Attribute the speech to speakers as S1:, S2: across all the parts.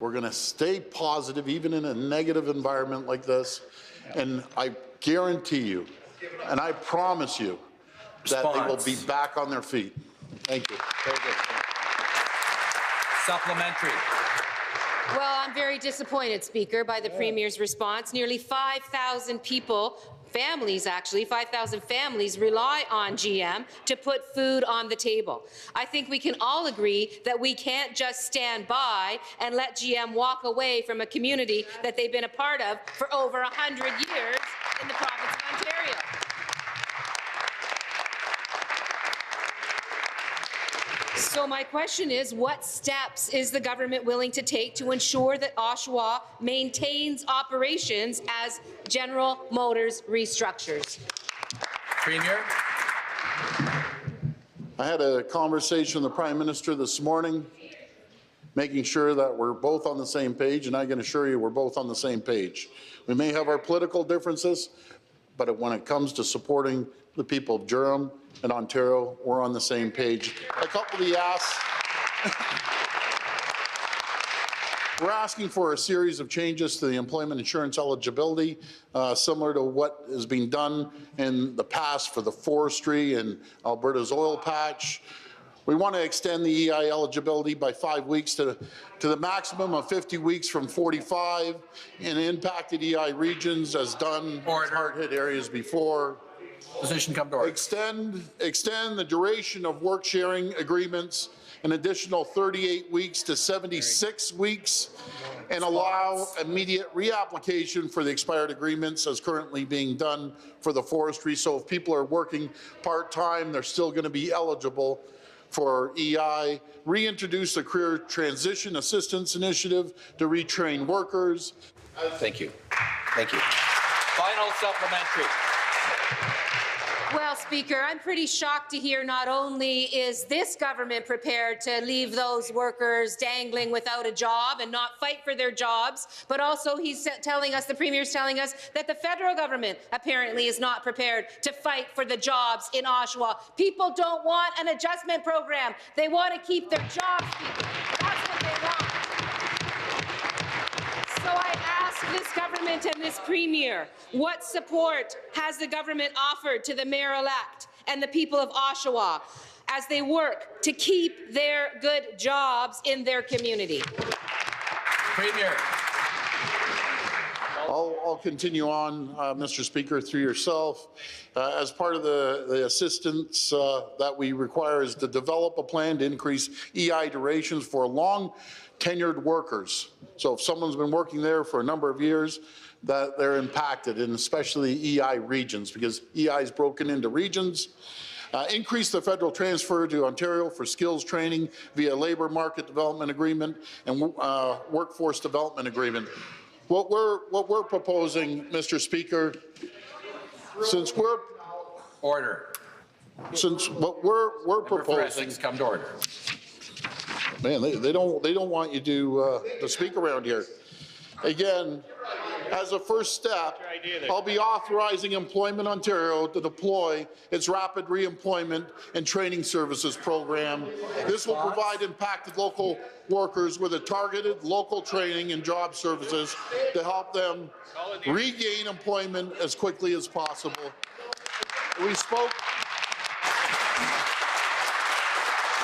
S1: We're going to stay positive, even in a negative environment like this. And I guarantee you, and I promise you, that they will be back on their feet. Thank you. Very good.
S2: Supplementary.
S3: Well, I'm very disappointed, Speaker, by the Premier's response. Nearly 5,000 people, families actually, 5,000 families rely on GM to put food on the table. I think we can all agree that we can't just stand by and let GM walk away from a community that they've been a part of for over 100 years in the province of Ontario. So my question is, what steps is the government willing to take to ensure that Oshawa maintains operations as General Motors restructures?
S2: Premier.
S1: I had a conversation with the Prime Minister this morning, making sure that we're both on the same page, and I can assure you we're both on the same page. We may have our political differences, but when it comes to supporting the people of Durham and Ontario, we're on the same page. A couple of the asks. We're asking for a series of changes to the employment insurance eligibility, similar to what has been done in the past for the forestry and Alberta's oil patch. We want to extend the EI eligibility by 5 weeks to the maximum of 50 weeks from 45 in impacted EI regions, as done in hard-hit areas before.
S2: Position come to order.
S1: Extend the duration of work sharing agreements an additional 38 weeks to 76 weeks, and allow immediate reapplication for the expired agreements as currently being done for the forestry. So if people are working part-time, they're still going to be eligible for EI. Reintroduce the Career Transition Assistance Initiative to retrain workers.
S2: Thank you. Thank you. Final supplementary.
S3: Well, Speaker, I'm pretty shocked to hear not only is this government prepared to leave those workers dangling without a job and not fight for their jobs, but also he's telling us, the Premier's telling us, that the federal government apparently is not prepared to fight for the jobs in Oshawa. People don't want an adjustment program. They want to keep their jobs, people. That's what they want. So I ask this government and this Premier, what support has the government offered to the Mayor-elect and the people of Oshawa as they work to keep their good jobs in their community?
S1: Premier. I'll continue on, Mr. Speaker, through yourself. As part of the assistance that we require is to develop a plan to increase EI durations for long tenured workers. So if someone's been working there for a number of years, that they're impacted, and especially EI regions, because EI is broken into regions. Increase the federal transfer to Ontario for skills training via labour market development agreement and workforce development agreement. What we're proposing, Mr. Speaker, since we're what we're proposing,
S2: come to order.
S1: Man, they don't want you to speak around here. Again, as a first step, I'll be authorizing Employment Ontario to deploy its rapid reemployment and training services program. This will provide impacted local workers with a targeted local training and job services to help them regain employment as quickly as possible. We spoke.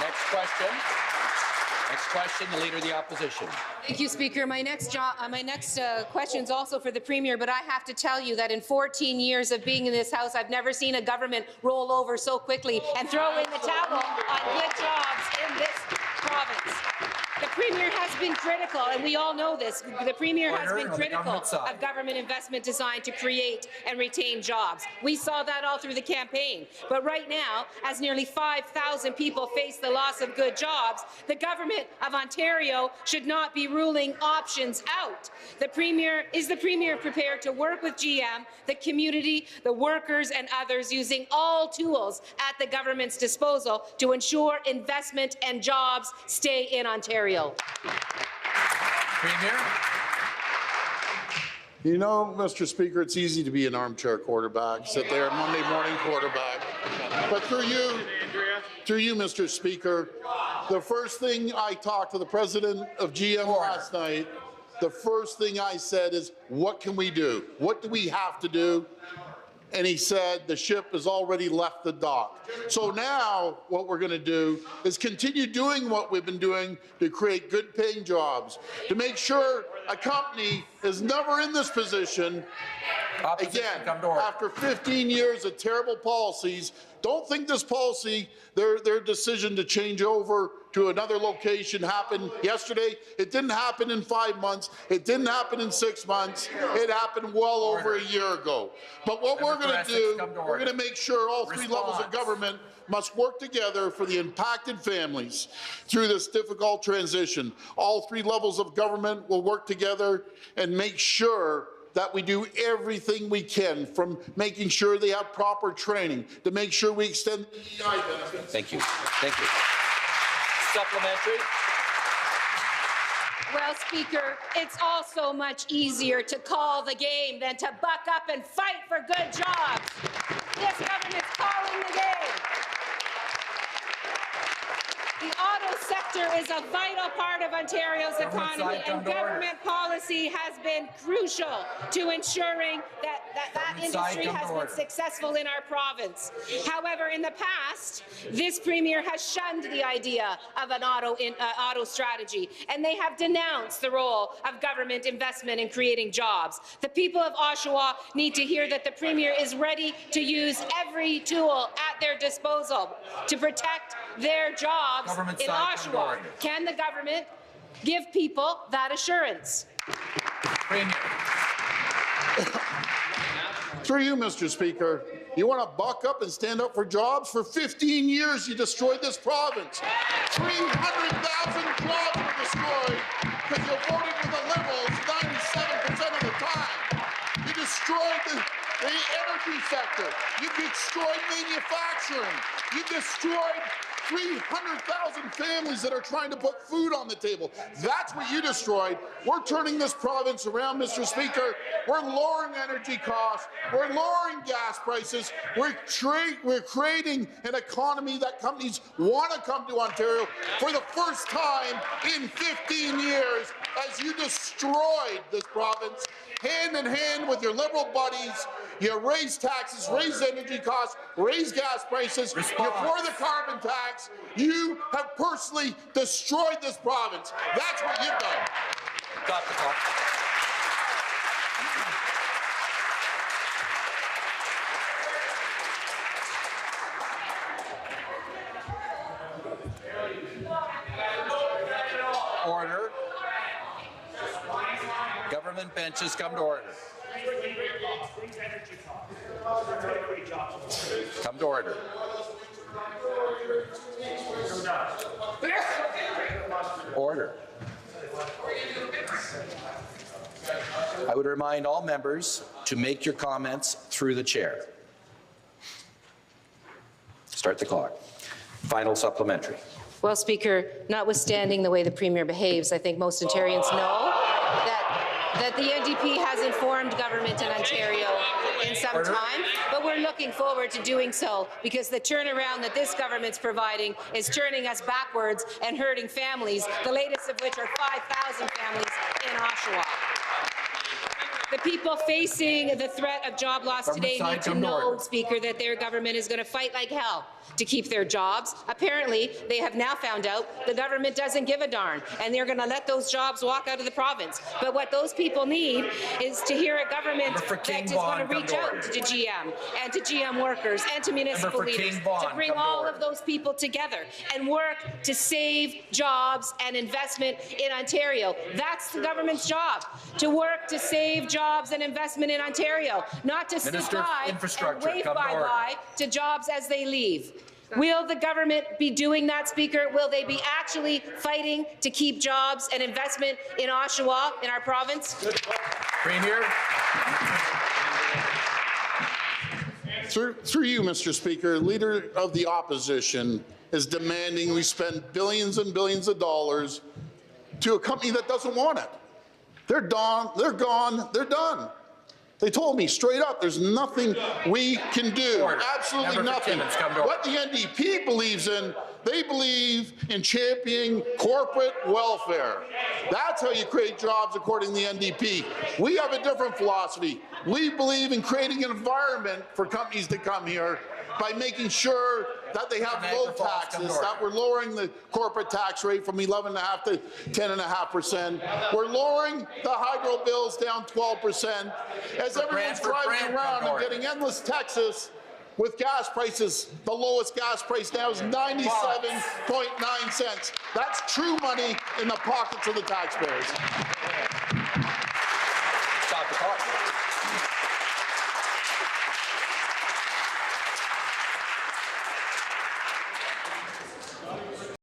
S2: Next question. Next question, the Leader of the Opposition.
S3: Thank you, Speaker. My next question is also for the Premier, but I have to tell you that in 14 years of being in this House, I've never seen a government roll over so quickly and throw in the towel on good jobs in this province. The Premier has been critical, and we all know this. The Premier has been critical of government investment designed to create and retain jobs. We saw that all through the campaign. But right now, as nearly 5,000 people face the loss of good jobs, the government of Ontario should not be ruling options out. Is the Premier prepared to work with GM, the community, the workers and others, using all tools at the government's disposal to ensure investment and jobs stay in Ontario?
S2: Premier.
S1: You know, Mr. Speaker, it's easy to be an armchair quarterback, sit there, Monday morning quarterback. But through you, Mr. Speaker, The first thing I talked to the president of GM last night, the first thing I said is, what can we do? What do we have to do? And he said the ship has already left the dock. So now what we're going to do is continue doing what we've been doing to create good paying jobs, to make sure a company is never in this position again after 15 years of terrible policies. Don't think this policy, their decision to change over to another location happened yesterday. It didn't happen in 5 months. It didn't happen in 6 months. It happened well over a year ago. But what we're going to do, we're going to make sure all three levels of government must work together for the impacted families through this difficult transition. All three levels of government will work together and make sure that we do everything we can, from making sure they have proper training, to make sure we extend the EI benefits.
S2: Thank you. Thank you. Supplementary.
S3: Well, Speaker, it's also much easier to call the game than to buck up and fight for good jobs. This government's calling the game. The auto sector is a vital part of Ontario's economy, and government policy has been crucial to ensuring that industry has been successful in our province. However, in the past, this Premier has shunned the idea of an auto strategy, and they have denounced the role of government investment in creating jobs. The people of Oshawa need to hear that the Premier is ready to use every tool at their disposal to protect their jobs in Oshawa. Can the government give people that assurance?
S2: Premier.
S1: Through you, Mr. Speaker, you want to buck up and stand up for jobs? For 15 years, you destroyed this province. 300,000 jobs were destroyed because you voted for the Liberals 97% of the time. You destroyed the energy sector. You destroyed manufacturing. You destroyed 300,000 families that are trying to put food on the table. That's what you destroyed. We're turning this province around, Mr. Speaker. We're lowering energy costs. We're lowering gas prices. We're creating an economy that companies want to come to Ontario for the first time in 15 years, as you destroyed this province. Hand in hand with your Liberal buddies, you raise taxes, raise energy costs, raise gas prices, you're for the carbon tax. You have personally destroyed this province. That's what you've done.
S2: Stop the clock. Order. Government benches come to order. Come to order. Order. I would remind all members to make your comments through the chair. Start the clock. Final supplementary.
S3: Well, Speaker, notwithstanding the way the Premier behaves, I think most Ontarians know that the NDP has informed government in Ontario in some time, but we're looking forward to doing so, because the turnaround that this government's providing is turning us backwards and hurting families, the latest of which are 5,000 families in Oshawa. The people facing the threat of job loss today need to know, Speaker, that their government is going to fight like hell to keep their jobs. Apparently, they have now found out the government doesn't give a darn, and they're going to let those jobs walk out of the province. But what those people need is to hear a government that is going to reach out to GM and to GM workers and to municipal leaders to bring all of those people together and work to save jobs and investment in Ontario. That's the government's job, to work to save jobs and investment in Ontario, not to sit by and wave bye-bye to jobs as they leave. Will the government be doing that, Speaker? Will they be actually fighting to keep jobs and investment in Oshawa, in our province?
S2: Premier.
S1: Through you, Mr. Speaker, Leader of the Opposition is demanding we spend billions and billions of dollars to a company that doesn't want it. They're done. They're gone. They're done. They told me straight up, there's nothing we can do.
S2: Order.
S1: Absolutely
S2: Member for
S1: nothing.
S2: Timmins, come to order.
S1: What the NDP believes in, they believe in championing corporate welfare. That's how you create jobs according to the NDP. We have a different philosophy. We believe in creating an environment for companies to come here by making sure that they have low taxes, that we're lowering the corporate tax rate from 11.5% to 10.5%. We're lowering the hydro bills down 12%. As everyone's driving around and getting endless Texas with gas prices, the lowest gas price now is 97.9 cents. That's true money in the pockets of the taxpayers.